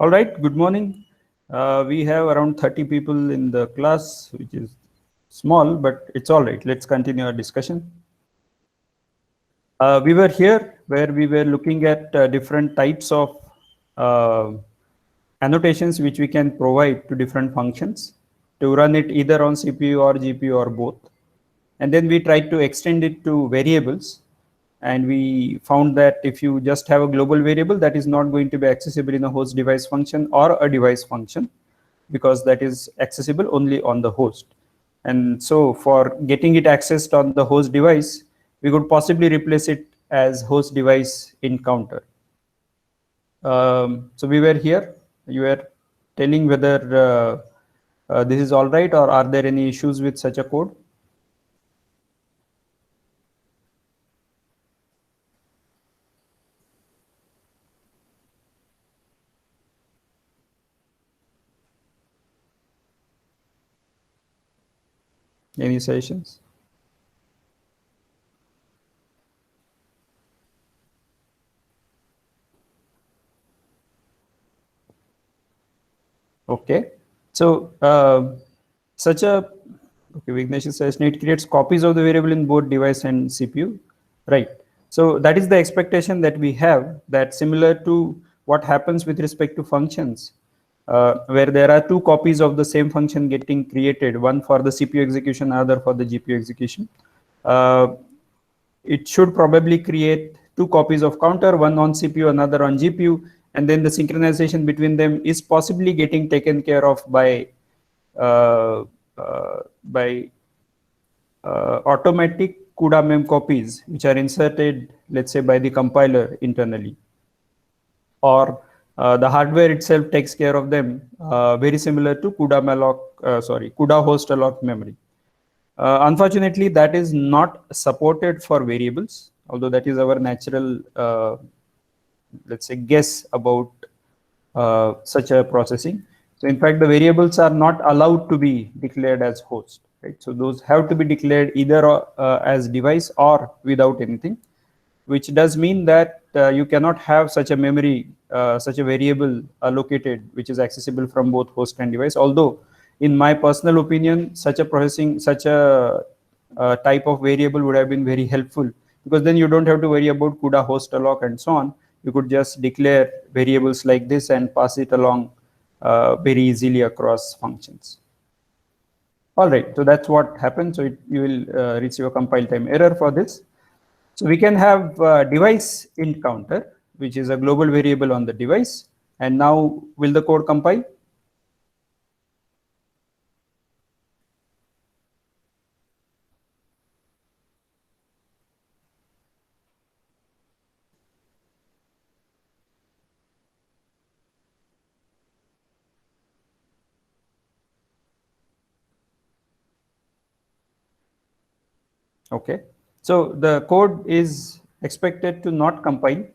All right, good morning. We have around 30 people in the class, which is small, but it's all right. Let's continue our discussion. We were here where we were looking at different types of uh, annotations which we can provide to different functions to run it either on CPU or GPU or both. And then we tried to extend it to variables. And we found that if you just have a global variable, that is not going to be accessible in a host device function or a device function, because that is accessible only on the host. And so for getting it accessed on the host device, we could possibly replace it as host device in counter. So we were here, you were telling whether this is all right, or are there any issues with such a code? Any suggestions? Okay, so such a Vignesh says it creates copies of the variable in both device and CPU, right? So that is the expectation that we have, that similar to what happens with respect to functions, where there are two copies of the same function getting created, one for the CPU execution, other for the GPU execution. It should probably create two copies of counter, one on CPU, another on GPU, and then the synchronization between them is possibly getting taken care of by automatic CUDA mem copies, which are inserted, let's say, by the compiler internally, or the hardware itself takes care of them, very similar to CUDA host alloc memory. Unfortunately, that is not supported for variables, although that is our natural, let's say, guess about such a processing. So in fact, the variables are not allowed to be declared as host, right? So those have to be declared either as device or without anything, which does mean that you cannot have such a memory, such a variable allocated, which is accessible from both host and device. Although, in my personal opinion, such a type of variable would have been very helpful, because then you don't have to worry about CUDA host alloc and so on. You could just declare variables like this and pass it along very easily across functions. All right, so that's what happens. So you will receive a compile time error for this. So we can have device int counter, which is a global variable on the device. And now will the code compile? Okay, so the code is expected to not compile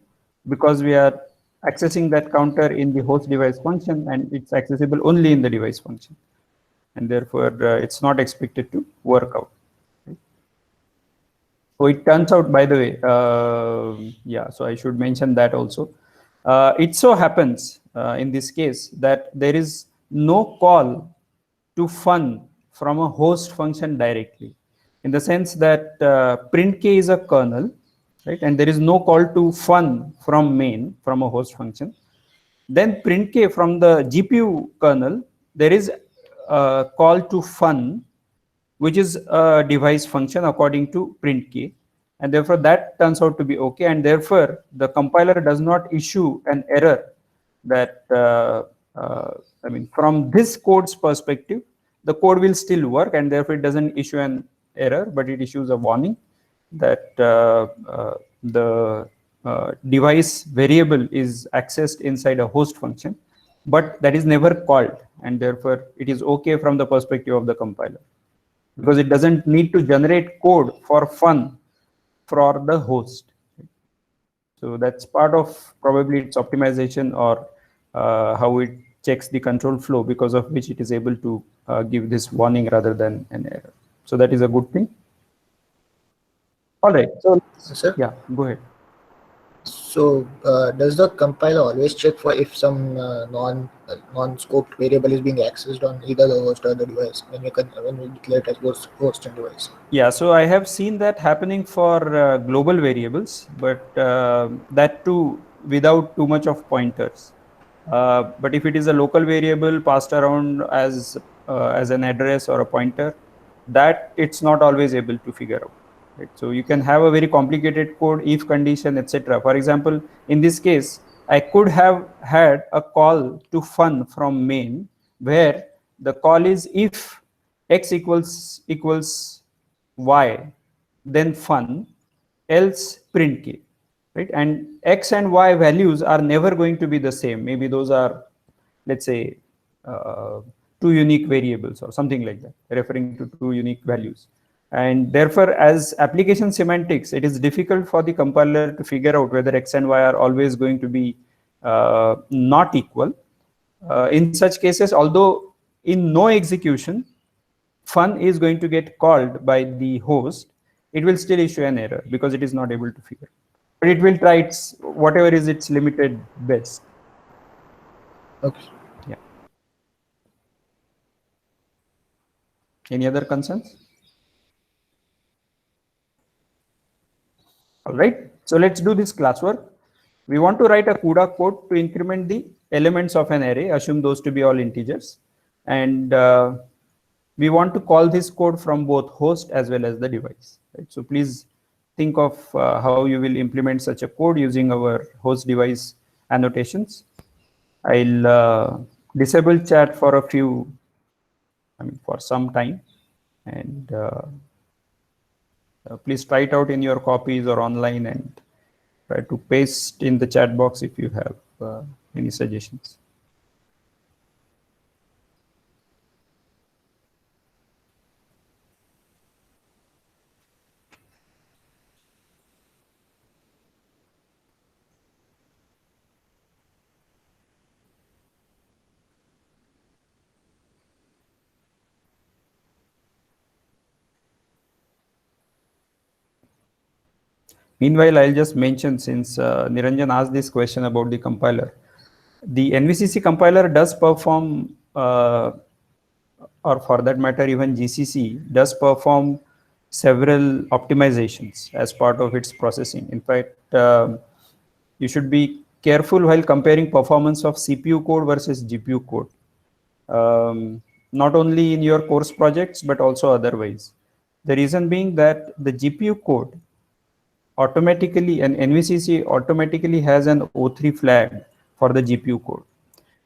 because we are accessing that counter in the host device function, and it's accessible only in the device function, and therefore it's not expected to work out. So it turns out, by the way, yeah, so I should mention that also. It so happens in this case that there is no call to fun from a host function directly, in the sense that printk is a kernel, right? And there is no call to fun from main, from a host function. Then printk from the GPU kernel, there is a call to fun, which is a device function according to printk, and therefore that turns out to be okay, and therefore the compiler does not issue an error that I mean, from this code's perspective, the code will still work, and therefore it doesn't issue an error, but it issues a warning that the device variable is accessed inside a host function, but that is never called, and therefore it is okay from the perspective of the compiler, because it doesn't need to generate code for fun for the host. So that's part of probably its optimization, or how it checks the control flow, because of which it is able to give this warning rather than an error. So that is a good thing. All right. So Sir? yeah, go ahead. So does the compiler always check for if some non-scoped variable is being accessed on either the host or the device when we declare it as both host and device? Yeah, so I have seen that happening for global variables, but that too without too much of pointers. But if it is a local variable passed around as an address or a pointer, that it's not always able to figure out. Right? So you can have a very complicated code, if condition, etc. For example, in this case, I could have had a call to fun from main where the call is if x equals y, then fun, else print k, right? And x and y values are never going to be the same. Maybe those are, let's say, two unique variables or something like that, referring to two unique values. And therefore, as application semantics, it is difficult for the compiler to figure out whether x and y are always going to be not equal. In such cases, although in no execution, fun is going to get called by the host, it will still issue an error because it is not able to figure. But it will try its whatever is its limited best. Okay. Yeah. Any other concerns? All right. So let's do this classwork. We want to write a CUDA code to increment the elements of an array, assume those to be all integers. And we want to call this code from both host as well as the device. Right? So please think of how you will implement such a code using our host device annotations. I'll disable chat for for some time, and please try it out in your copies or online and try to paste in the chat box if you have any suggestions. Meanwhile, I'll just mention, since Niranjan asked this question about the compiler, the NVCC compiler does perform, or for that matter, even GCC does perform several optimizations as part of its processing. In fact, you should be careful while comparing performance of CPU code versus GPU code, not only in your course projects, but also otherwise. The reason being that the GPU code automatically, and NVCC automatically has an O3 flag for the GPU code,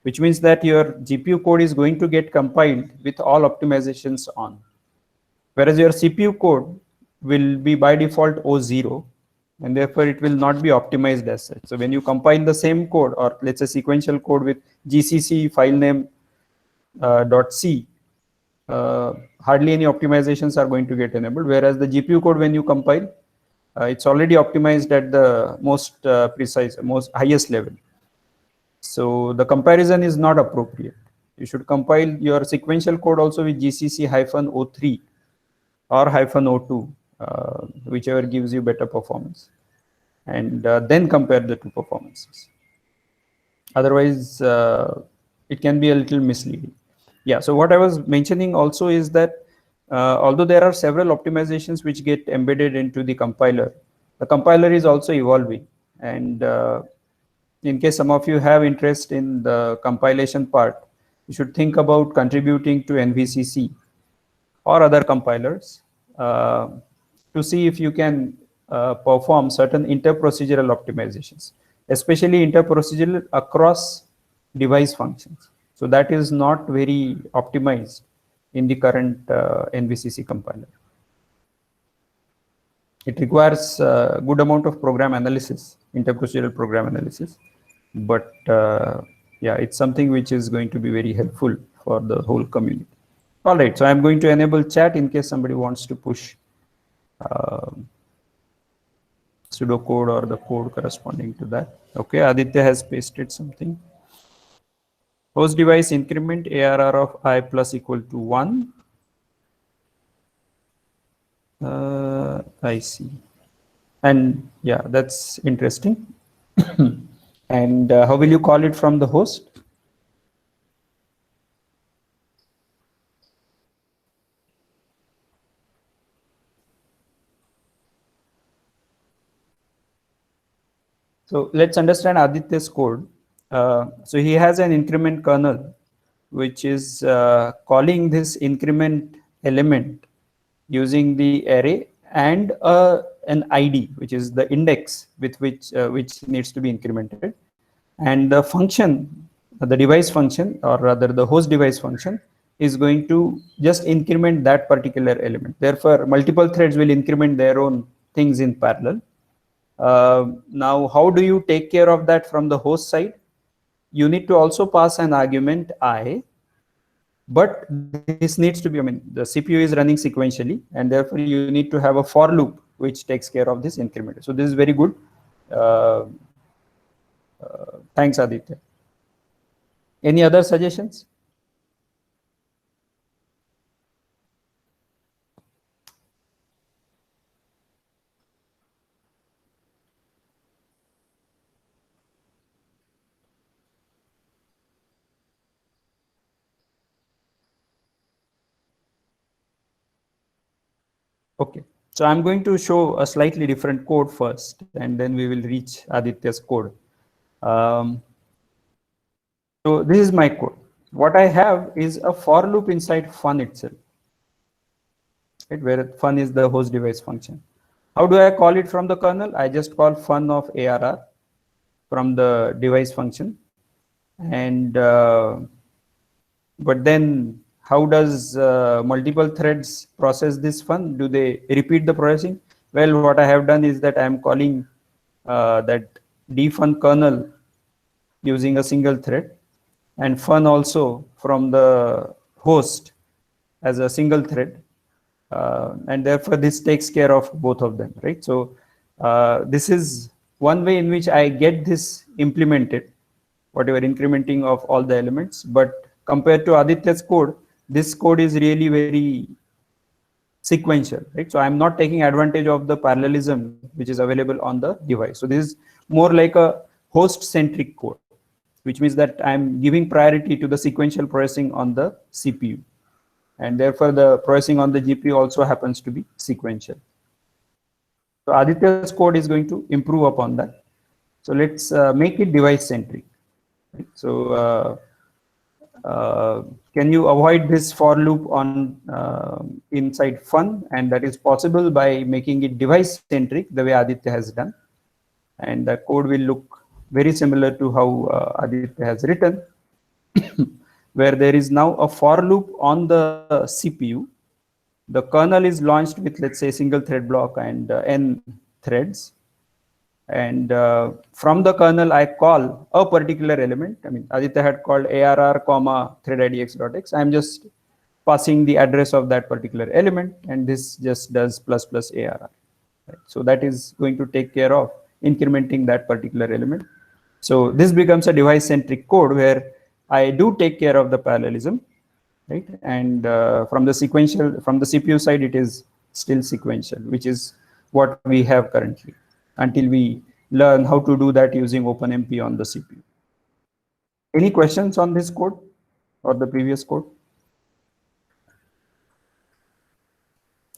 which means that your GPU code is going to get compiled with all optimizations on. Whereas your CPU code will be by default O0, and therefore it will not be optimized as such. So when you compile the same code, or let's say sequential code with GCC file name .c, hardly any optimizations are going to get enabled. Whereas the GPU code, when you compile, it's already optimized at the most precise, most highest level. So the comparison is not appropriate. You should compile your sequential code also with GCC -O3 or -O2, whichever gives you better performance, and then compare the two performances. Otherwise, it can be a little misleading. Yeah, so what I was mentioning also is that although there are several optimizations which get embedded into the compiler is also evolving. And in case some of you have interest in the compilation part, you should think about contributing to NVCC or other compilers to see if you can perform certain interprocedural optimizations, especially interprocedural across device functions. So that is not very optimized in the current NVCC compiler. It requires a good amount of program analysis, interprocedural program analysis, but yeah, it's something which is going to be very helpful for the whole community. All right, so I'm going to enable chat in case somebody wants to push pseudocode or the code corresponding to that. Okay, Aditya has pasted something. Host device increment ARR of I plus equal to 1. I see. And yeah, that's interesting. And how will you call it from the host? So let's understand Aditya's code. So he has an increment kernel, which is calling this increment element using the array and an ID, which is the index with which needs to be incremented. And the function, the device function, or rather the host device function, is going to just increment that particular element. Therefore, multiple threads will increment their own things in parallel. Now, how do you take care of that from the host side? You need to also pass an argument I, but this needs to be, I mean, the CPU is running sequentially, and therefore you need to have a for loop which takes care of this increment. So this is very good. Thanks, Aditya. Any other suggestions? Okay, so I'm going to show a slightly different code first, and then we will reach Aditya's code. So this is my code. What I have is a for loop inside fun itself, right, where fun is the host device function. How do I call it from the kernel? I just call fun of ARR from the device function. And but then how does multiple threads process this fun? Do they repeat the processing? Well, what I have done is that I am calling that dfun kernel using a single thread, and fun also from the host as a single thread. And therefore this takes care of both of them, right? So this is one way in which I get this implemented, whatever incrementing of all the elements. But compared to Aditya's code, this code is really very sequential, right? So I'm not taking advantage of the parallelism which is available on the device. So this is more like a host centric code, which means that I'm giving priority to the sequential processing on the CPU, and therefore the processing on the GPU also happens to be sequential. So Aditya's code is going to improve upon that. So let's make it device centric. Right? So can you avoid this for loop on inside fun? And that is possible by making it device centric the way Aditya has done. And the code will look very similar to how Aditya has written, where there is now a for loop on the CPU. The kernel is launched with, let's say, single thread block and n threads. And from the kernel, I call a particular element. I mean, Aditya had called ARR, comma, thread idx.x. I'm just passing the address of that particular element, and this just does plus plus ARR. Right? So that is going to take care of incrementing that particular element. So this becomes a device-centric code where I do take care of the parallelism, right? And from the CPU side, it is still sequential, which is what we have currently, until we learn how to do that using OpenMP on the CPU. Any questions on this code or the previous code?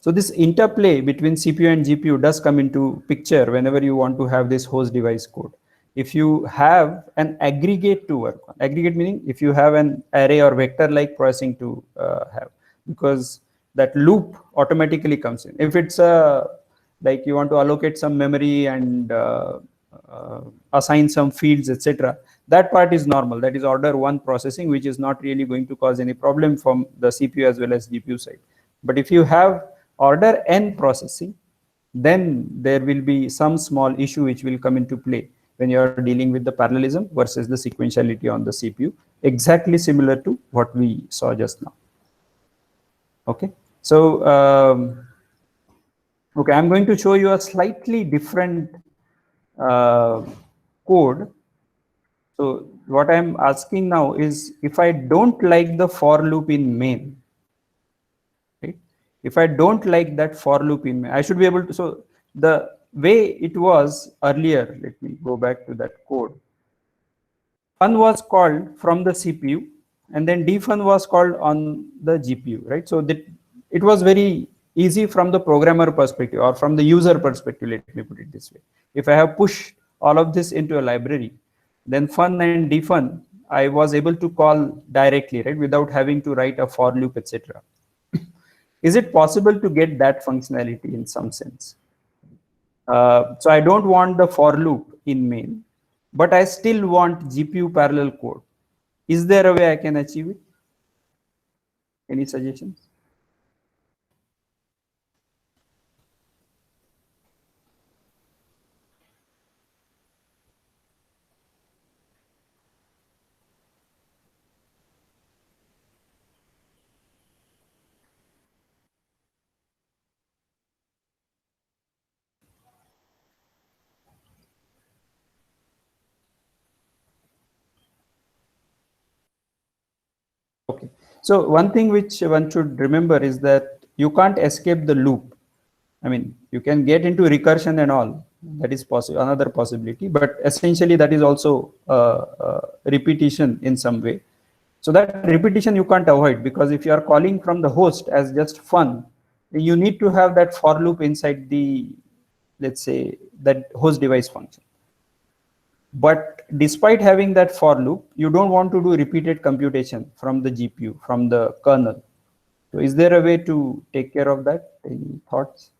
So this interplay between CPU and GPU does come into picture whenever you want to have this host device code. If you have an aggregate to work on, aggregate meaning if you have an array or vector like processing to have, because that loop automatically comes in. If it's like you want to allocate some memory and assign some fields, etc., that part is normal. That is order 1 processing, which is not really going to cause any problem from the CPU as well as GPU side. But if you have order n processing, then there will be some small issue which will come into play when you are dealing with the parallelism versus the sequentiality on the CPU, exactly similar to what we saw just now. Okay, so okay, I'm going to show you a slightly different code. So what I'm asking now is, if I don't like the for loop in main, right? If I don't like that for loop in main, I should be able to. So the way it was earlier, let me go back to that code. Fun was called from the CPU, and then defun was called on the GPU, right? So that it was very easy from the programmer perspective or from the user perspective, let me put it this way. If I have pushed all of this into a library, then fun and defun, I was able to call directly, right, without having to write a for loop, etc. Is it possible to get that functionality in some sense? So I don't want the for loop in main, but I still want GPU parallel code. Is there a way I can achieve it? Any suggestions? Okay. So one thing which one should remember is that you can't escape the loop. I mean, you can get into recursion and all. That is possible, another possibility. But essentially, that is also repetition in some way. So that repetition you can't avoid, because if you are calling from the host as just fun, you need to have that for loop inside the, let's say, that host device function. But despite having that for loop, you don't want to do repeated computation from the GPU, from the kernel. So is there a way to take care of that? Any thoughts?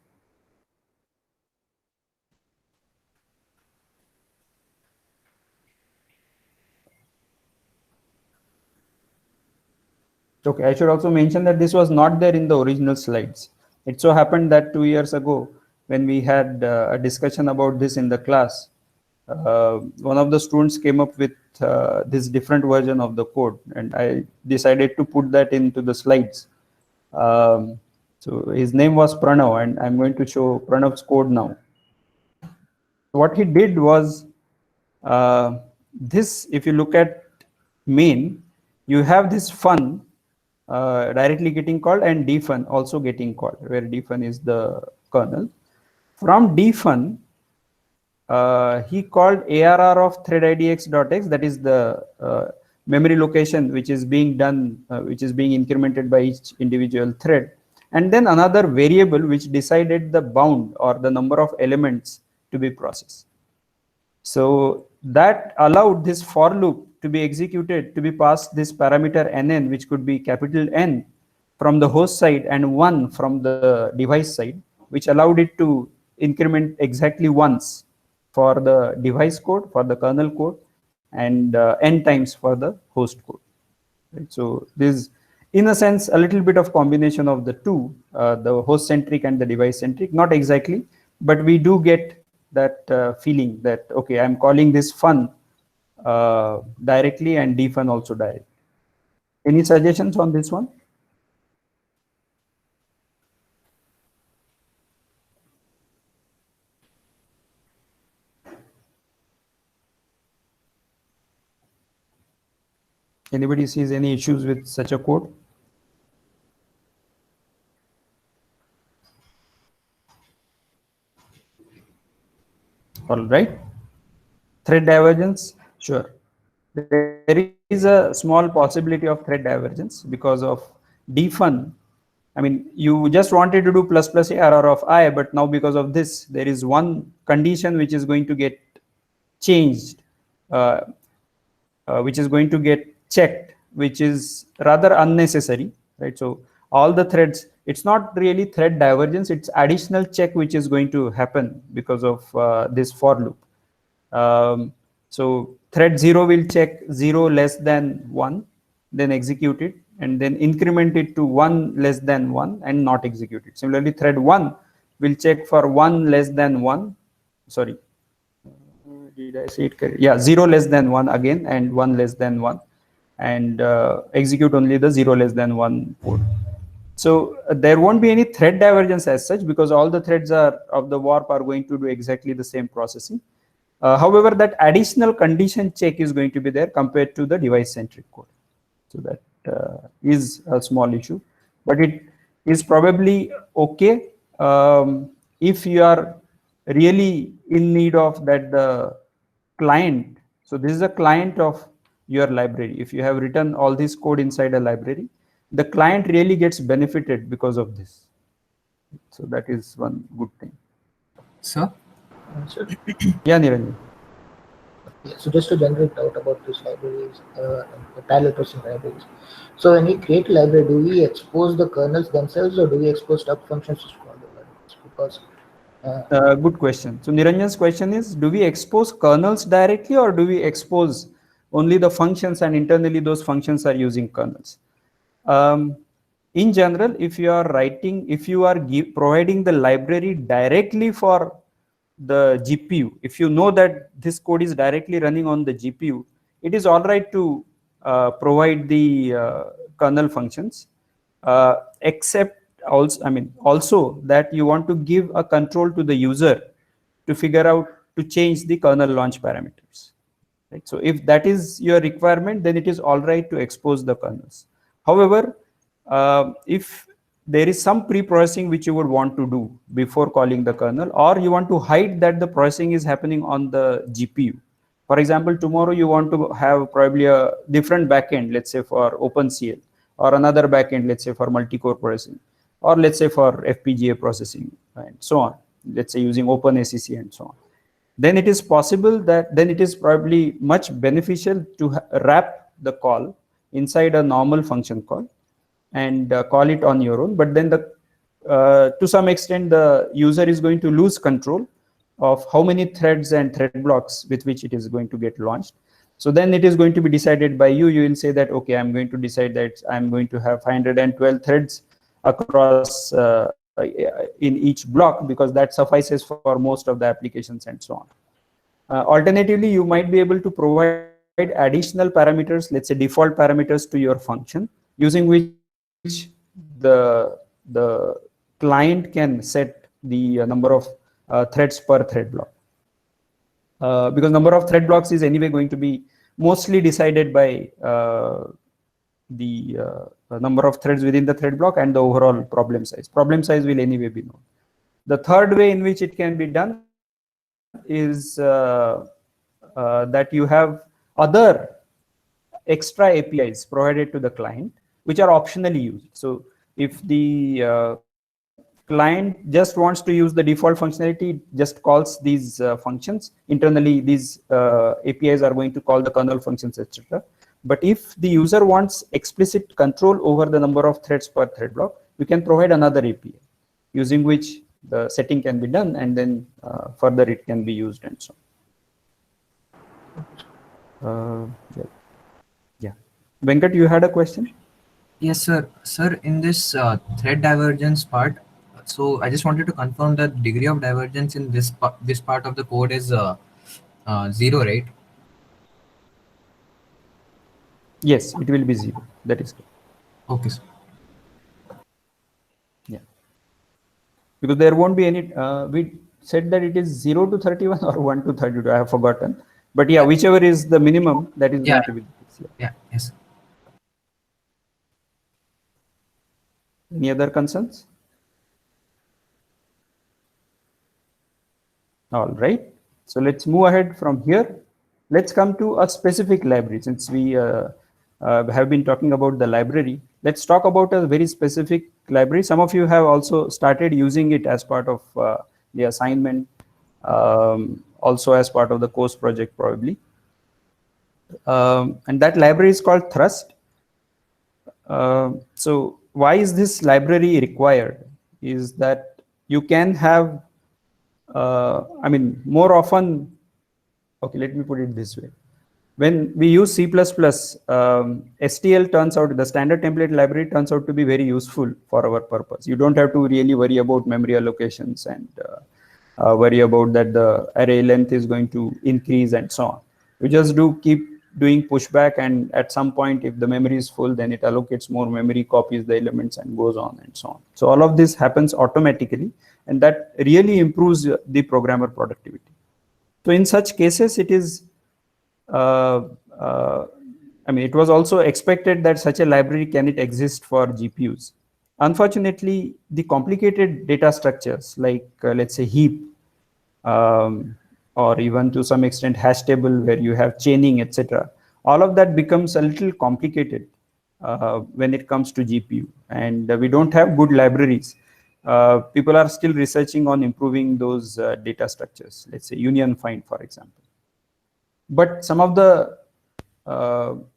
Okay, I should also mention that this was not there in the original slides. It so happened that 2 years ago, when we had a discussion about this in the class, one of the students came up with this different version of the code, and I decided to put that into the slides. So his name was Pranav, and I'm going to show Pranav's code now. What he did was this, if you look at main, you have this fun directly getting called and defun also getting called, where defun is the kernel. From defun, he called ARR of threadidx.x, that is the memory location which is being done, which is being incremented by each individual thread, and then another variable which decided the bound or the number of elements to be processed. So that allowed this for loop to be executed, to be passed this parameter nn, which could be capital N from the host side and 1 from the device side, which allowed it to increment exactly once for the device code, for the kernel code, and n times for the host code. Right? So this is, in a sense, a little bit of combination of the two, the host centric and the device centric, not exactly, but we do get that feeling that, okay, I'm calling this fun directly and defun also directly. Any suggestions on this one? Anybody sees any issues with such a code? All right. Thread divergence, sure. There is a small possibility of thread divergence because of defun. I mean, you just wanted to do plus plus ARR of I, but now because of this, there is one condition which is going to get changed, which is going to get checked, which is rather unnecessary, right? So all the threads, it's not really thread divergence, it's additional check which is going to happen because of this for loop. So thread 0 will check 0 less than 1, then execute it, and then increment it to 1 less than 1 and not execute it. Similarly, thread 1 will check for 1 less than 1, sorry, did I say it correct? Yeah, 0 less than 1 again and 1 less than 1, and execute only the 0 less than 1 code. So there won't be any thread divergence as such, because all the threads are of the warp are going to do exactly the same processing. However, that additional condition check is going to be there compared to the device-centric code. So that is a small issue, but it is probably okay if you are really in need of that the client. So this is a client of your library. If you have written all this code inside a library, the client really gets benefited because of this. So that is one good thing. Sir? So, Yeah, Niranjan. yeah, so just to generate doubt about these libraries, parallel processing libraries. So when we create a library, do we expose the kernels themselves or do we expose stub functions to call the libraries? Because Good question. So Niranjan's question is, do we expose kernels directly or do we expose only the functions and internally those functions are using kernels? In general, if you are writing, if you are providing the library directly for the GPU, if you know that this code is directly running on the GPU, it is all right to provide the kernel functions, except also that you want to give a control to the user to figure out to change the kernel launch parameters. Right? So if that is your requirement, then it is all right to expose the kernels. However, if there is some pre-processing which you would want to do before calling the kernel, or you want to hide that the processing is happening on the GPU. For example, tomorrow you want to have probably a different backend, let's say for OpenCL, or another backend, let's say for multi-core processing, or let's say for FPGA processing, and so on. Let's say using OpenACC and so on. Then it is possible that then it is probably much beneficial to wrap the call inside a normal function call and call it on your own. But then to some extent the user is going to lose control of how many threads and thread blocks with which it is going to get launched. So then it is going to be decided by you. You will say that, okay, I'm going to decide that I'm going to have 512 threads across in each block, because that suffices for most of the applications and so on. Alternatively, you might be able to provide additional parameters, let's say default parameters to your function, using which the client can set the number of threads per thread block. Because number of thread blocks is anyway going to be mostly decided by the number of threads within the thread block and the overall problem size. Problem size will anyway be known. The third way in which it can be done is that you have other extra APIs provided to the client, which are optionally used. So if the client just wants to use the default functionality, just calls these functions internally, these APIs are going to call the kernel functions, etc. But if the user wants explicit control over the number of threads per thread block, we can provide another API using which the setting can be done, and then further it can be used and so on. Yeah. Venkat, you had a question? Yes, sir. Sir, in this thread divergence part, so I just wanted to confirm that degree of divergence in this part of the code is 0, right? Yes, it will be 0. That is correct. Okay, sir. Yeah. Because there won't be any, we said that it is 0 to 31 or 1 to 32, I have forgotten. But yeah, whichever is the minimum, that is going to be the case. Yeah, yes. Any other concerns? All right. So let's move ahead from here. Let's come to a specific library. Since we have been talking about the library, let's talk about a very specific library. Some of you have also started using it as part of the assignment, also as part of the course project probably. And that library is called Thrust. So why is this library required? Is that you can have, more often, okay, let me put it this way. When we use C++, STL turns out, the standard template library turns out to be very useful for our purpose. You don't have to really worry about memory allocations and worry about that the array length is going to increase and so on. You just keep doing pushback, and at some point, if the memory is full, then it allocates more memory, copies the elements, and goes on and so on. So all of this happens automatically, and that really improves the programmer productivity. So in such cases, it is, it was also expected that such a library can exist for GPUs. Unfortunately, the complicated data structures like let's say heap or even to some extent hash table where you have chaining, etc. All of that becomes a little complicated when it comes to GPU, and we don't have good libraries. People are still researching on improving those data structures, let's say union find, for example. But some of the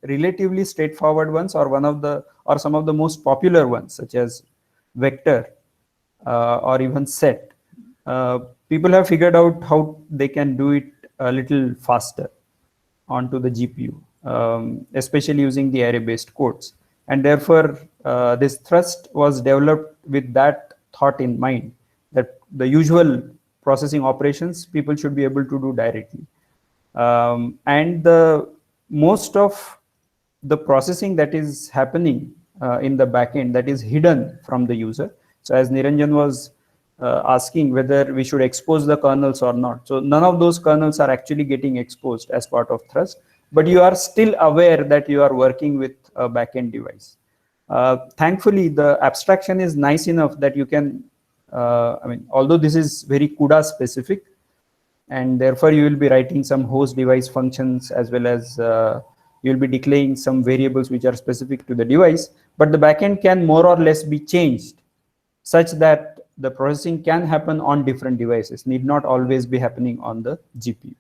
relatively straightforward ones, or some of the most popular ones, such as vector or even set, people have figured out how they can do it a little faster onto the GPU, especially using the array-based codes. And therefore, this thrust was developed with that thought in mind, that the usual processing operations people should be able to do directly. And the most of the processing that is happening in the backend, that is hidden from the user. So as Niranjan was asking whether we should expose the kernels or not. So none of those kernels are actually getting exposed as part of Thrust, but you are still aware that you are working with a backend device. Thankfully, the abstraction is nice enough that you can, although this is very CUDA specific, and therefore you will be writing some host device functions, as well as you will be declaring some variables which are specific to the device, but the backend can more or less be changed such that the processing can happen on different devices, need not always be happening on the GPU.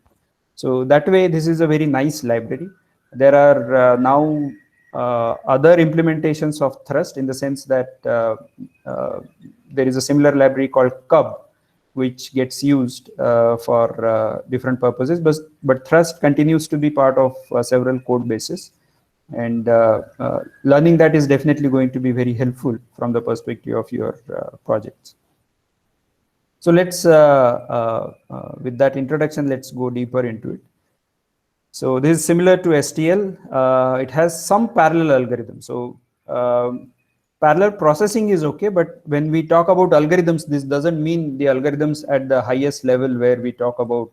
So that way, this is a very nice library. There are now other implementations of Thrust, in the sense that there is a similar library called Cub, which gets used for different purposes, but Thrust continues to be part of several code bases. And learning that is definitely going to be very helpful from the perspective of your projects. So let's, with that introduction, let's go deeper into it. So this is similar to STL. It has some parallel algorithms. So parallel processing is okay, but when we talk about algorithms, this doesn't mean the algorithms at the highest level where we talk about,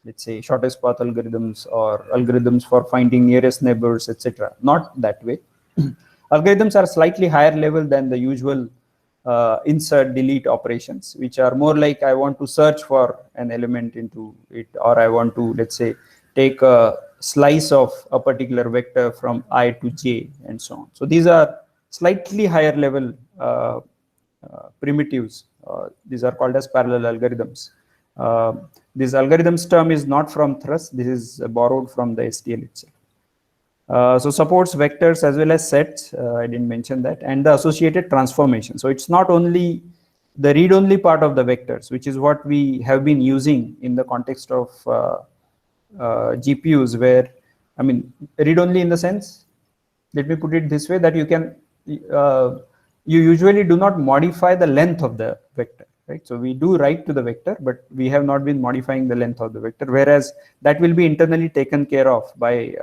let's say, shortest path algorithms or algorithms for finding nearest neighbors, etc. Not that way. Algorithms are slightly higher level than the usual insert delete operations, which are more like I want to search for an element into it, or I want to, let's say, take a slice of a particular vector from I to J and so on. So these are slightly higher level primitives. These are called as parallel algorithms. This algorithms term is not from Thrust. This is borrowed from the STL itself. So supports vectors as well as sets. I didn't mention that, and the associated transformation. So it's not only the read-only part of the vectors, which is what we have been using in the context of GPUs, where, read-only in the sense, let me put it this way, that you can, you usually do not modify the length of the vector, right? So we do write to the vector, but we have not been modifying the length of the vector, whereas that will be internally taken care of by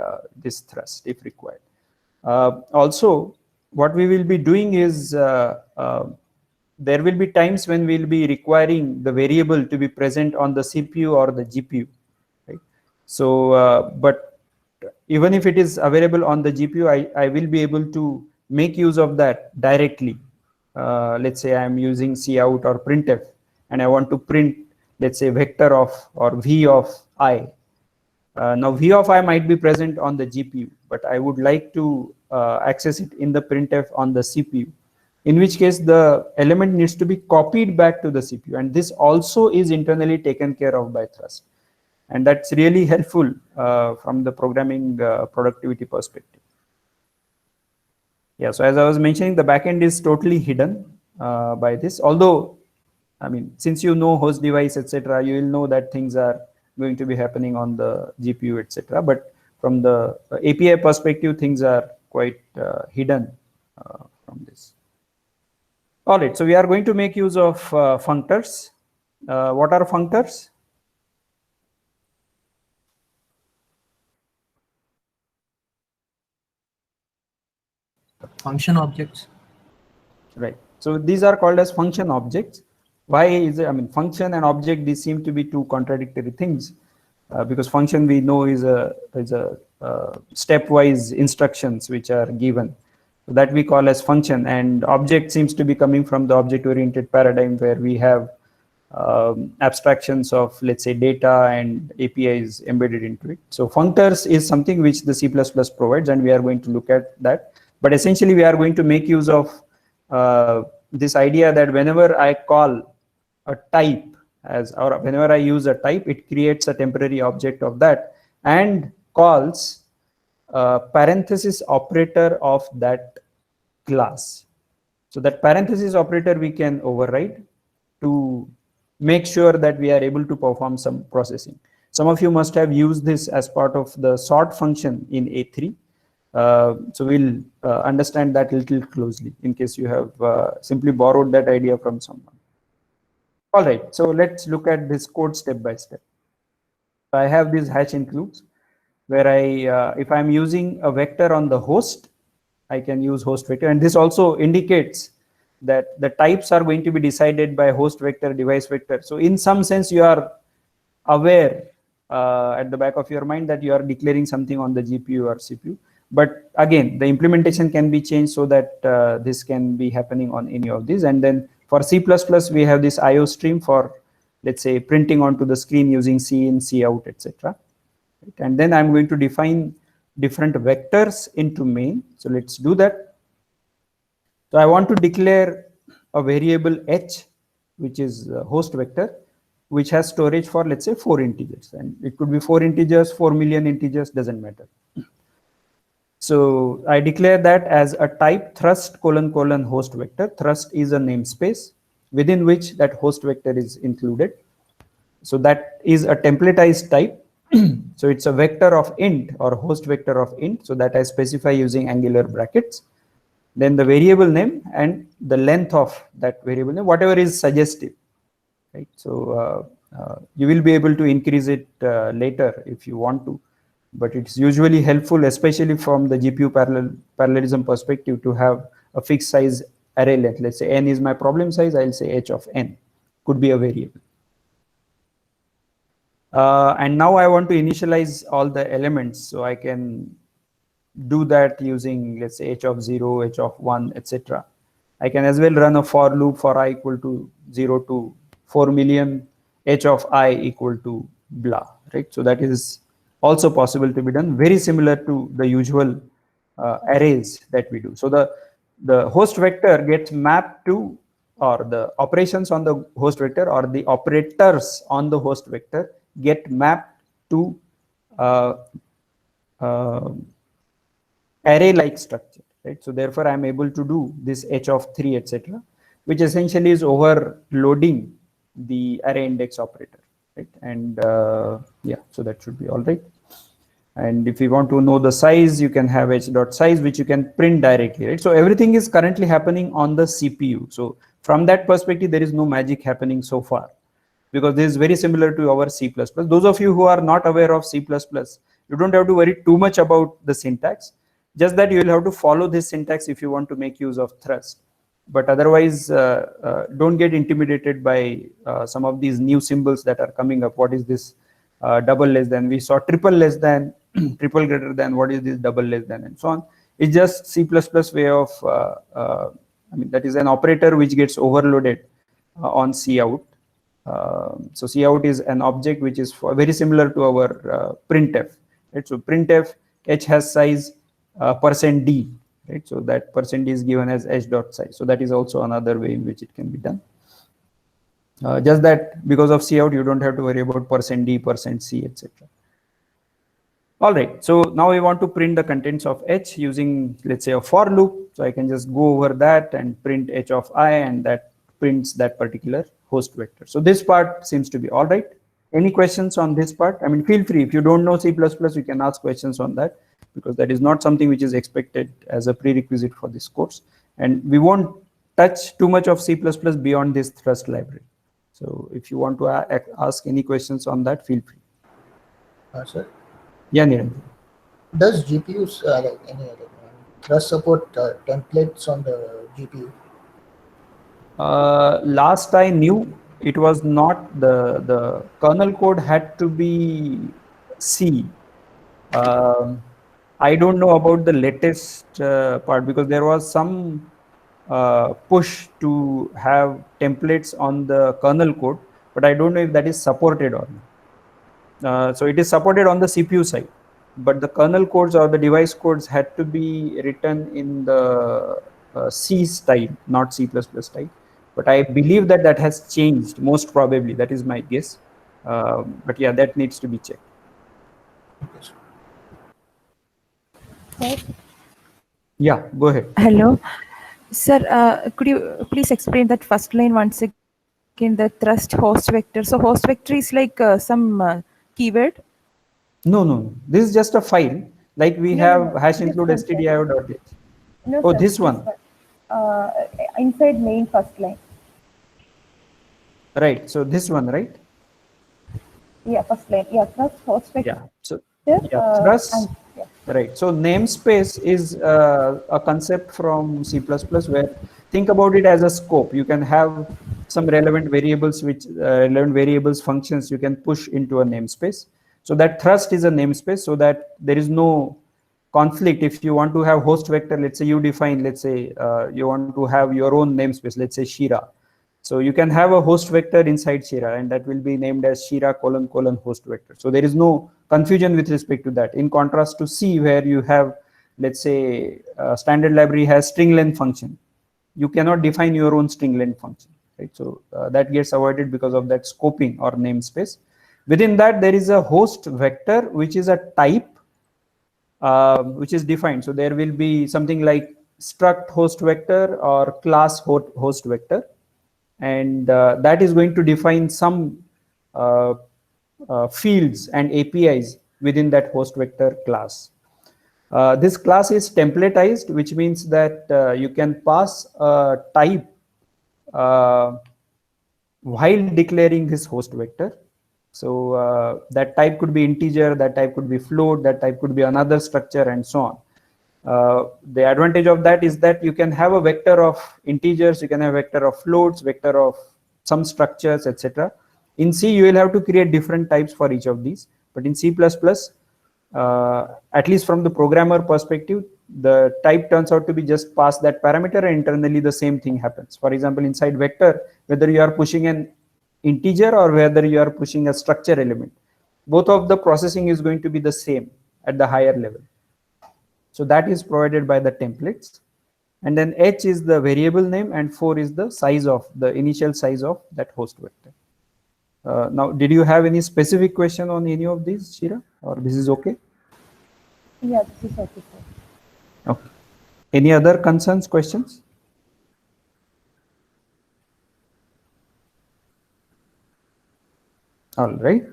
this Thrust if required. Also, what we will be doing is, there will be times when we'll be requiring the variable to be present on the CPU or the GPU, right? So, but even if it is available on the GPU, I will be able to make use of that directly. Let's say I'm using cout or printf, and I want to print, let's say, vector of or v of I. Now v of I might be present on the GPU, but I would like to access it in the printf on the CPU, in which case the element needs to be copied back to the CPU, and this also is internally taken care of by Thrust, and that's really helpful from the programming productivity perspective. Yeah, so as I was mentioning, the backend is totally hidden by this. Although, since you know host device, etc., you will know that things are going to be happening on the GPU, etc. But from the API perspective, things are quite hidden from this. All right, so we are going to make use of functors. What are functors? Function objects. Right. So these are called as function objects. Why is it, function and object, these seem to be two contradictory things, because function we know is a stepwise instructions which are given. So that we call as function, and object seems to be coming from the object-oriented paradigm, where we have abstractions of, let's say, data and APIs embedded into it. So functors is something which the C++ provides, and we are going to look at that. But essentially, we are going to make use of this idea that whenever I call a type or whenever I use a type, it creates a temporary object of that and calls parenthesis operator of that class. So that parenthesis operator we can override to make sure that we are able to perform some processing. Some of you must have used this as part of the sort function in A3. So we'll understand that a little closely in case you have simply borrowed that idea from someone. All right, so let's look at this code step by step. I have this hash includes where if I'm using a vector on the host, I can use host vector, and this also indicates that the types are going to be decided by host vector, device vector. So in some sense, you are aware at the back of your mind that you are declaring something on the GPU or CPU. But again, the implementation can be changed so that this can be happening on any of these. And then for C++, we have this IO stream for, let's say, printing onto the screen using cin, cout, etc. And then I'm going to define different vectors into main. So let's do that. So I want to declare a variable h, which is a host vector, which has storage for, let's say, 4 integers. And it could be 4 integers, 4 million integers, doesn't matter. So I declare that as a type thrust : host vector. Thrust is a namespace within which that host vector is included. So that is a templatized type. So it's a vector of int or host vector of int. So that I specify using angular brackets. Then the variable name and the length of that variable name, whatever is suggestive. Right. So you will be able to increase it later if you want to. But it's usually helpful, especially from the GPU parallelism perspective, to have a fixed size array length. Let's say n is my problem size, I'll say h of n, could be a variable. And now I want to initialize all the elements, so I can do that using, let's say, h of 0, h of 1, etc. I can as well run a for loop for I equal to 0 to 4 million, h of I equal to blah, right? So that is also possible to be done, very similar to the usual arrays that we do. So the host vector gets mapped to, or the operations on the host vector or the operators on the host vector get mapped to array-like structure, right? So therefore, I'm able to do this h of 3, etc., which essentially is overloading the array index operator. Right? And yeah, so that should be all right. And if you want to know the size, you can have h.size, which you can print directly, right? So everything is currently happening on the CPU. So from that perspective, there is no magic happening so far, because this is very similar to our C++. Those of you who are not aware of C++, you don't have to worry too much about the syntax, just that you will have to follow this syntax if you want to make use of thrust. But otherwise, don't get intimidated by some of these new symbols that are coming up. What is this double less than? We saw triple less than, triple greater than. What is this double less than, and so on. It's just C++ way of, I mean, that is an operator which gets overloaded on cout. So cout is an object which is very similar to our printf. Right? So printf, h has size %d. Right? So that % is given as h.size. So that is also another way in which it can be done. Just that because of cout, you don't have to worry about %d, %c, etc. All right. So now we want to print the contents of h using, let's say, a for loop. So I can just go over that and print h of I, and that prints that particular host vector. So this part seems to be all right. Any questions on this part? I mean, feel free. If you don't know C++, you can ask questions on that, because that is not something which is expected as a prerequisite for this course. And we won't touch too much of C++ beyond this thrust library. So if you want to ask any questions on that, feel free. Sir? Yeah, Niranjan. Does GPUs, like any other thrust support templates on the GPU? Last I knew, it was not. The kernel code had to be C. I don't know about the latest part, because there was some push to have templates on the kernel code, but I don't know if that is supported or not. So it is supported on the CPU side, but the kernel codes or the device codes had to be written in the C style, not C++ style. But I believe that that has changed, most probably. That is my guess. But yeah, that needs to be checked. Sir? Yeah, go ahead. Hello. Sir, could you please explain that first line once again, the thrust host vector? So host vector is like some keyword? No. This is just a file. Like we No, have hash this include one, sir. stdio.h. No, Oh, sir, this one. Uh, inside main first line. Right. So this one, right? Yeah, first line. Yeah, thrust host vector. Yeah. So yeah, thrust. And, yeah. Right. So namespace is a concept from C++ where think about it as a scope. You can have some relevant variables, which relevant variables functions you can push into a namespace. So that thrust is a namespace so that there is no conflict. If you want to have host vector, let's say you define, let's say you want to have your own namespace, let's say Shira. So you can have a host vector inside Shira, and that will be named as Shira : host vector. So there is no confusion with respect to that. In contrast to C, where you have, let's say, standard library has string length function. You cannot define your own string length function, right? So that gets avoided because of that scoping or namespace. Within that, there is a host vector, which is a type, which is defined. So there will be something like struct host vector or class host vector. And that is going to define some fields and APIs within that host vector class. This class is templatized, which means that you can pass a type while declaring this host vector. So that type could be integer, that type could be float, that type could be another structure, and so on. The advantage of that is that you can have a vector of integers, you can have a vector of floats, vector of some structures, etc. In C, you will have to create different types for each of these. But in C++, at least from the programmer perspective, the type turns out to be just pass that parameter, and internally the same thing happens. For example, inside vector, whether you are pushing an integer or whether you are pushing a structure element, both of the processing is going to be the same at the higher level. So that is provided by the templates. And then H is the variable name, and 4 is the size of the initial size of that host vector. Now, did you have any specific question on any of these, Shira, or this is okay? Yeah, this is okay, sir. Okay. Any other concerns, questions? All right.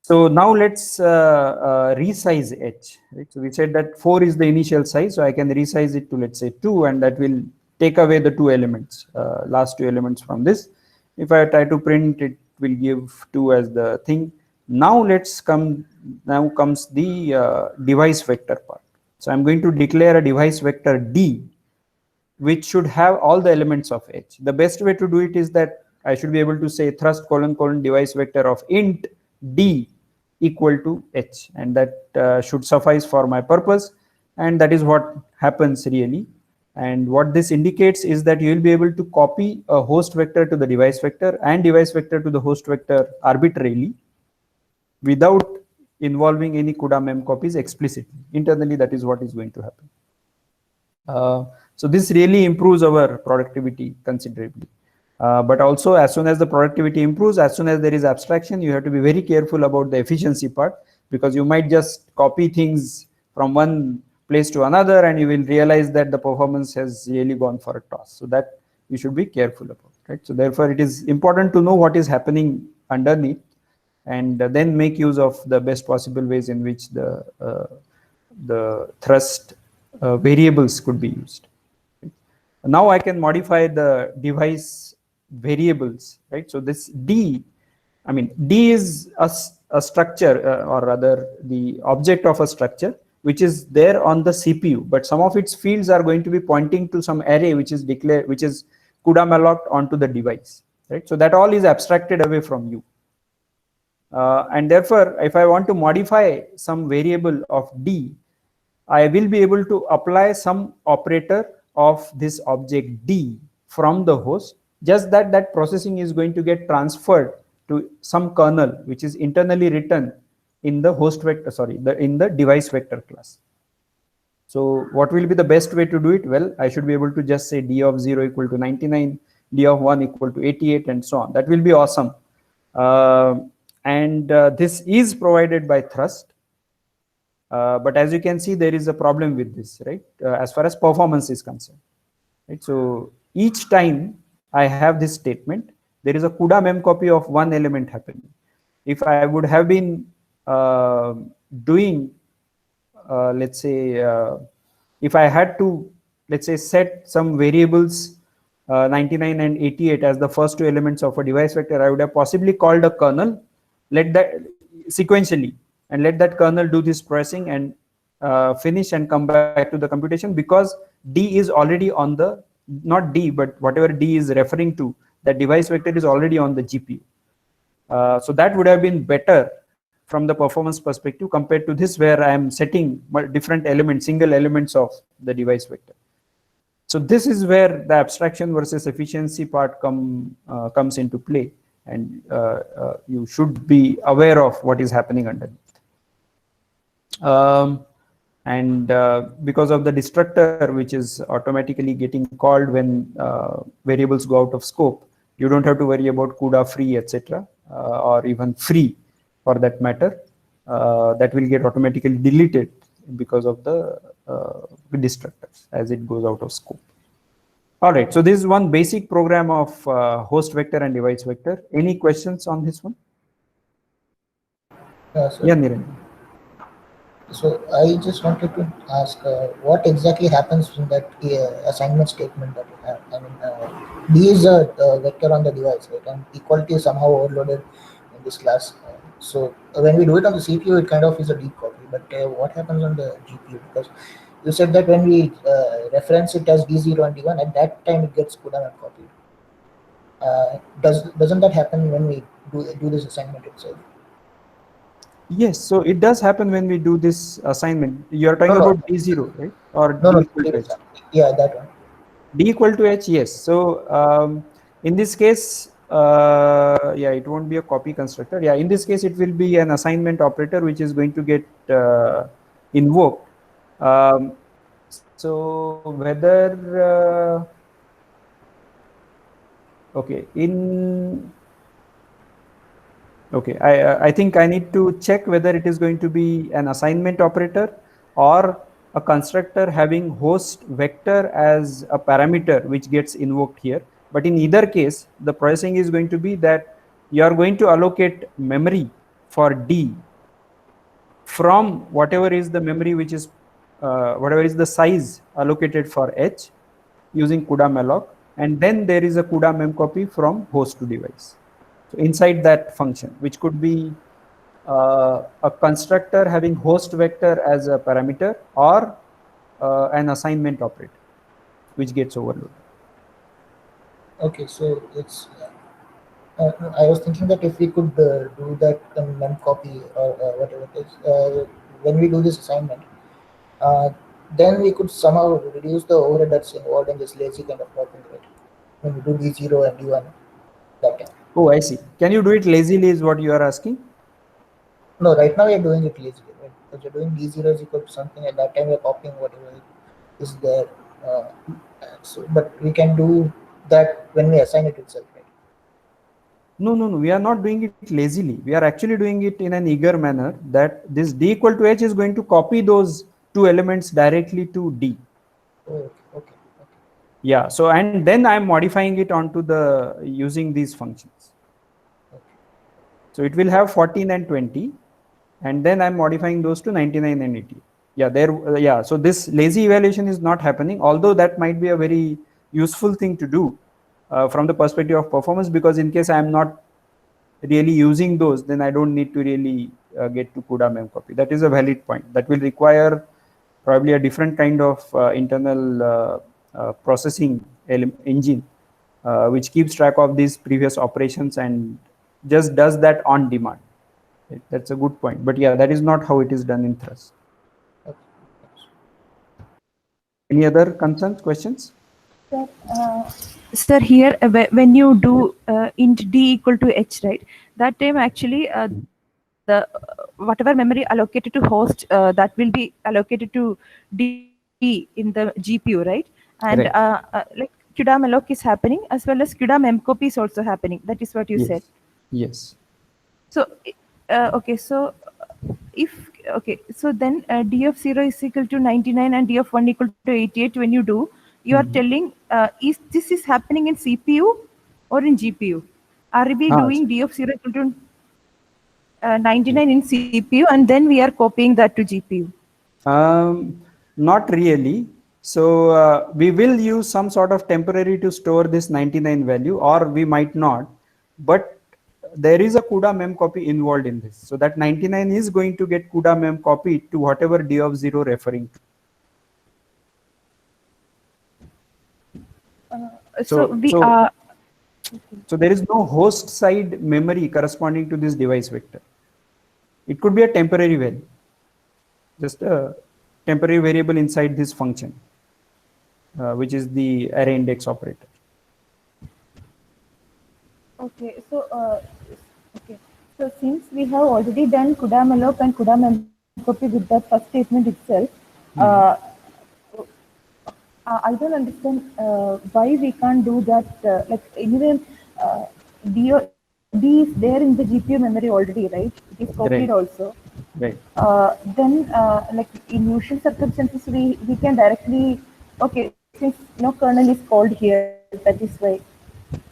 So now let's resize H. Right? So we said that 4 is the initial size, so I can resize it to, let's say, 2, and that will take away the 2 elements, last 2 elements from this. If I try to print, it will give 2 as the thing. Now now comes the device vector part. So I'm going to declare a device vector D, which should have all the elements of H. The best way to do it is that I should be able to say thrust : device vector of int D equal to H, and that should suffice for my purpose. And that is what happens really. And what this indicates is that you will be able to copy a host vector to the device vector and device vector to the host vector arbitrarily without involving any CUDA mem copies explicitly. Internally, that is what is going to happen. So this really improves our productivity considerably. But also, as soon as the productivity improves, as soon as there is abstraction, you have to be very careful about the efficiency part, because you might just copy things from one place to another and you will realize that the performance has really gone for a toss. So that you should be careful about, right? So therefore, it is important to know what is happening underneath and then make use of the best possible ways in which the thrust variables could be used. Now I can modify the device variables, right? So this D is a structure, or rather the object of a structure, which is there on the CPU, but some of its fields are going to be pointing to some array which is declared, which is CUDA malloc onto the device, right? So that all is abstracted away from you. And therefore, if I want to modify some variable of D, I will be able to apply some operator of this object D from the host just that that processing is going to get transferred to some kernel which is internally written in the host vector, sorry, in the device vector class. So what will be the best way to do it? Well, I should be able to just say d of 0 equal to 99, d of 1 equal to 88, and so on. That will be awesome. This is provided by Thrust. But as you can see, there is a problem with this, right? As far as performance is concerned, right? So each time I have this statement, there is a CUDA mem copy of one element happening. If I would have been doing, let's say, if I had to, let's say, set some variables 99 and 88 as the first two elements of a device vector, I would have possibly called a kernel, let that sequentially, and let that kernel do this processing and finish and come back to the computation, because D is already on the, not D, but whatever D is referring to, that device vector is already on the GPU. So that would have been better from the performance perspective compared to this, where I am setting different elements, single elements of the device vector. So this is where the abstraction versus efficiency part comes into play, and you should be aware of what is happening underneath. Because of the destructor, which is automatically getting called when variables go out of scope, you don't have to worry about CUDA free, etc., or even free for that matter. That will get automatically deleted because of the destructors as it goes out of scope. All right, so this is one basic program of host vector and device vector. Any questions on this one? Yeah, Niranjan. So I just wanted to ask, what exactly happens in that assignment statement that you have? I mean, D is a vector on the device, right? And equality is somehow overloaded in this class. So when we do it on the CPU, it kind of is a D copy. But what happens on the GPU? Because you said that when we reference it as D0 and D1, at that time it gets CUDA mem copied. Doesn't that happen when we do this assignment itself? Yes, so it does happen when we do this assignment. You are talking about D0, right? Or D equal to H? Yeah, that one. D equal to H, yes. So in this case, yeah, it won't be a copy constructor. Yeah, in this case, it will be an assignment operator which is going to get invoked. So whether, okay, okay, I think I need to check whether it is going to be an assignment operator or a constructor having host vector as a parameter which gets invoked here. But in either case, the processing is going to be that you are going to allocate memory for D from whatever is the memory which is, whatever is the size allocated for H using CUDA malloc, and then there is a CUDA mem copy from host to device. So inside that function, which could be a constructor having host vector as a parameter, or an assignment operator which gets overloaded. Okay, so it's. I was thinking that if we could do that mem copy or whatever it is, when we do this assignment, then we could somehow reduce the overhead that's involved in this lazy kind of copying, right? When we do D0 and D1 that time. Oh, I see. Can you do it lazily is what you are asking? No, right now we are doing it lazily, right? Because you're doing D0 is equal to something, at that time we're copying whatever is there. So, but we can do that when we assign it itself, right? No, we are not doing it lazily. We are actually doing it in an eager manner, that this D equal to H is going to copy those two elements directly to D. Oh, okay. Yeah, so and then I'm modifying it onto the using these functions. Okay. So it will have 14 and 20, and then I'm modifying those to 99 and 80. Yeah, there. Yeah, so this lazy evaluation is not happening, although that might be a very useful thing to do from the perspective of performance, because in case I'm not really using those, then I don't need to really get to CUDA mem copy. That is a valid point. That will require probably a different kind of internal processing engine which keeps track of these previous operations and just does that on demand. That's a good point. But yeah, that is not how it is done in Thrust. Okay. Any other concerns, questions? Sir, here when you do int d equal to h, right? That time actually the whatever memory allocated to host that will be allocated to d in the GPU, right? And Right. like QDAM alloc is happening as well as QDAM mcopy is also happening. That is what you said. Yes. Yes. So okay, so if okay, so then d of 0 is equal to 99 and d of 1 equal to 88. When you do, you are telling is this is happening in CPU or in GPU? Are we Ah, doing d of 0 equal to 99 in CPU and then we are copying that to GPU? Not really. So we will use some sort of temporary to store this 99 value, or we might not. But there is a CUDA mem copy involved in this. So that 99 is going to get CUDA mem copy to whatever d of 0 referring to. So we are. So there is no host side memory corresponding to this device vector. It could be a temporary value, just a temporary variable inside this function, which is the array index operator. Okay, so okay, so since we have already done CUDA malloc and CUDA memcopy with that first statement itself, I don't understand why we can't do that. Like anyway, D, D is there in the GPU memory already, right? It is copied Right. also. Right. Then, like in usual circumstances, we can directly okay since no kernel is called here. That is why.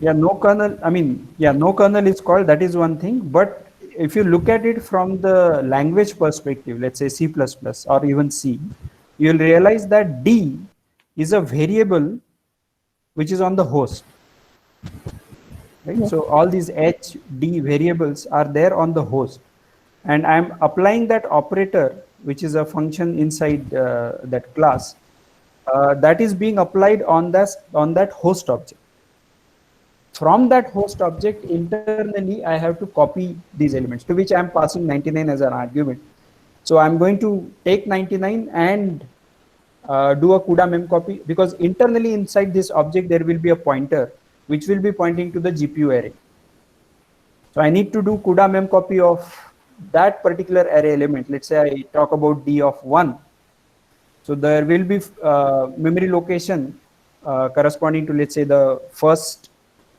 Yeah, no kernel. I mean, yeah, no kernel is called. That is one thing. But if you look at it from the language perspective, let's say C++ or even C, you'll realize that D is a variable which is on the host. Right? Yes. So all these H, D variables are there on the host, and I'm applying that operator, which is a function inside that class, that is being applied on that host object. From that host object internally, I have to copy these elements, to which I'm passing 99 as an argument. So I'm going to take 99 and do a CUDA mem copy, because internally inside this object there will be a pointer which will be pointing to the GPU array. So I need to do CUDA mem copy of that particular array element. Let's say I talk about D of 1. So there will be memory location corresponding to, let's say, the first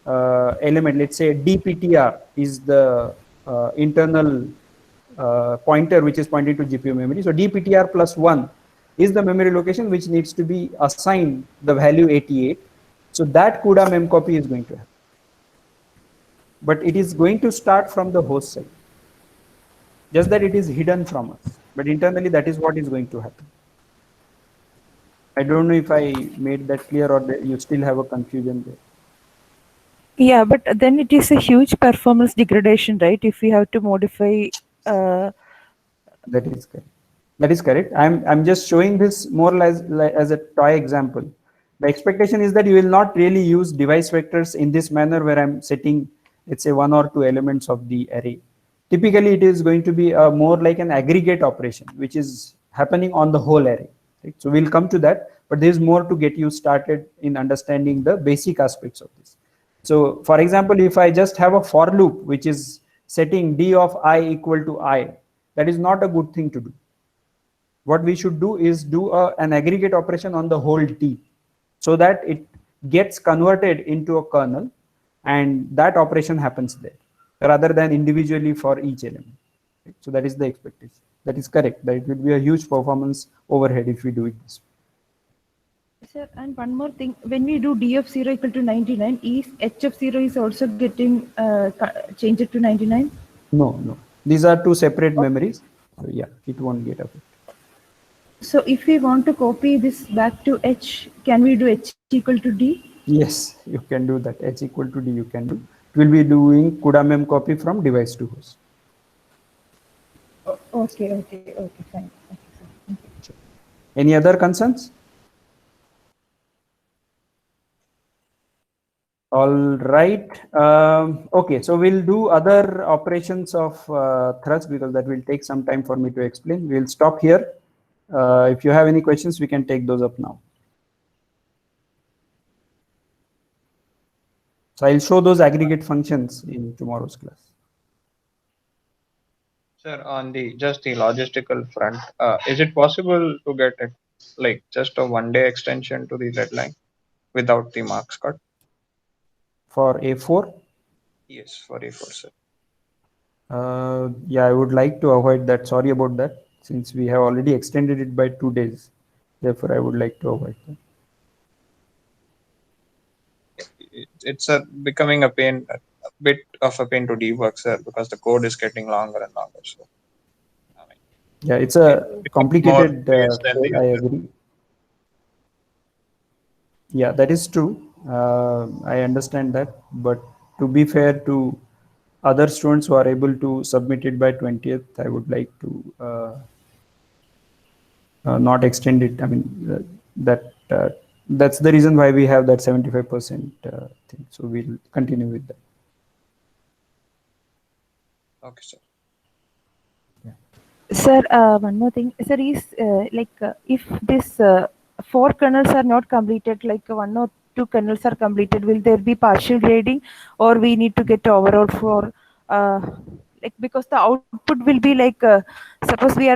element. Let's say dptr is the internal pointer which is pointing to GPU memory. So dptr plus 1 is the memory location which needs to be assigned the value 88. So that CUDA mem copy is going to happen. But it is going to start from the host side. Just that it is hidden from us. But internally, that is what is going to happen. I don't know if I made that clear, or you still have a confusion there. Yeah, but then it is a huge performance degradation, right? If we have to modify. That is correct. That is correct. I'm just showing this more as a toy example. The expectation is that you will not really use device vectors in this manner, where I'm setting, let's say, 1 or 2 elements of the array. Typically, it is going to be more like an aggregate operation, which is happening on the whole array. Right? So we'll come to that, but there's more to get you started in understanding the basic aspects of this. So for example, if I just have a for loop, which is setting D of I equal to I, that is not a good thing to do. What we should do is do an aggregate operation on the whole T, so that it gets converted into a kernel, and that operation happens there, rather than individually for each element. Right? So that is the expectation. That is correct. That it will be a huge performance overhead if we do it this way. Sir, and one more thing, when we do D of 0 equal to 99, is H of 0 is also getting changed to 99? No. These are two separate memories. So yeah, it won't get affected. So if we want to copy this back to H, can we do H equal to D? Yes, you can do that. H equal to D you can do. It will be doing CUDA mem copy from device to host. Okay, fine. Okay, sir. Any other concerns? All right. Okay, so we'll do other operations of thrust, because that will take some time for me to explain. We'll stop here. If you have any questions, we can take those up now. So I'll show those aggregate functions in tomorrow's class. Sir, on the just the logistical front, is it possible to get like just a 1 day extension to the deadline without the marks cut? For A4, Yes, for A4, sir. yeah, I would like to avoid that. Sorry about that, since we have already extended it by 2 days. Therefore, I would like to avoid that. It's becoming a bit of a pain to debug, sir, because the code is getting longer and longer. So, I mean, Yeah, it's a it's complicated more based than code, the I other. agree. Yeah, that is true. I understand that. But to be fair to other students who are able to submit it by 20th, I would like to not extend it. I mean, that's the reason why we have that 75% thing. So we'll continue with that. Okay, sir. Sir, one more thing. Sir, is if this 4 kernels are not completed, like 1 or 2 kernels are completed, will there be partial grading, or we need to get overall for because the output will be like suppose we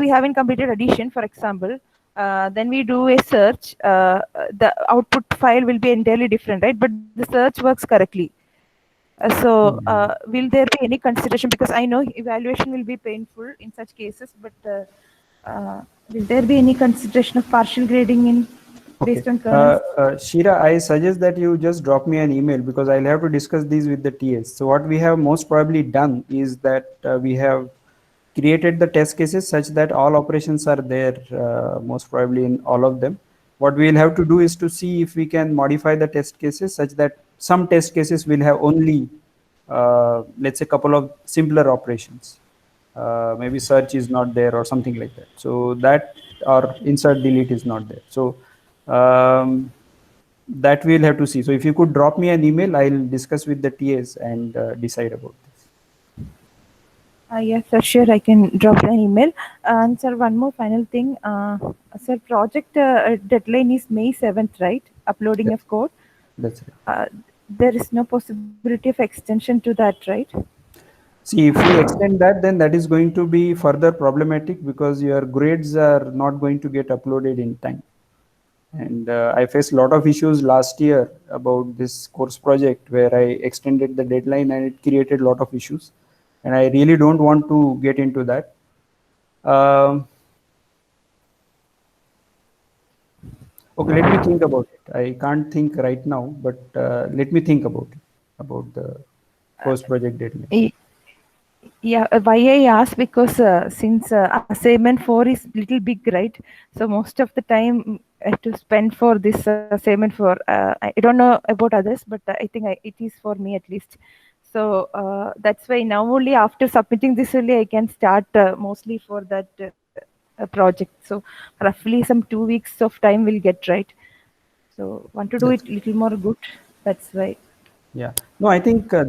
haven't completed addition, for example, then we do a search. The output file will be entirely different, right? But the search works correctly. Will there be any consideration? Because I know evaluation will be painful in such cases, but will there be any consideration of partial grading in based on kernels? Shira, I suggest that you just drop me an email because I'll have to discuss these with the TS. So what we have most probably done is that we have created the test cases such that all operations are there, most probably in all of them. What we'll have to do is to see if we can modify the test cases such that some test cases will have only, let's say, couple of simpler operations. Maybe search is not there or something like that. So that, or insert delete is not there. So that we'll have to see. So if you could drop me an email, I'll discuss with the TAs and decide about this. Yes, sir, sure. I can drop an email. And sir, one more final thing. Sir, project deadline is May 7th, right? Uploading Yes. of code. That's right. There is no possibility of extension to that, right? See, if we extend that, then that is going to be further problematic because your grades are not going to get uploaded in time. And I faced a lot of issues last year about this course project where I extended the deadline and it created a lot of issues. And I really don't want to get into that. Okay, let me think about it. I can't think right now, but let me think about it, about the course project deadline. Yeah, why I ask, because since assignment 4 is little big, right? So most of the time I have to spend for this assignment 4. I don't know about others, but I think it is for me at least. So that's why now only after submitting this only I can start mostly for that project. So roughly some 2 weeks of time will get, right? So want to do it little more good. That's why. Yeah. No, I think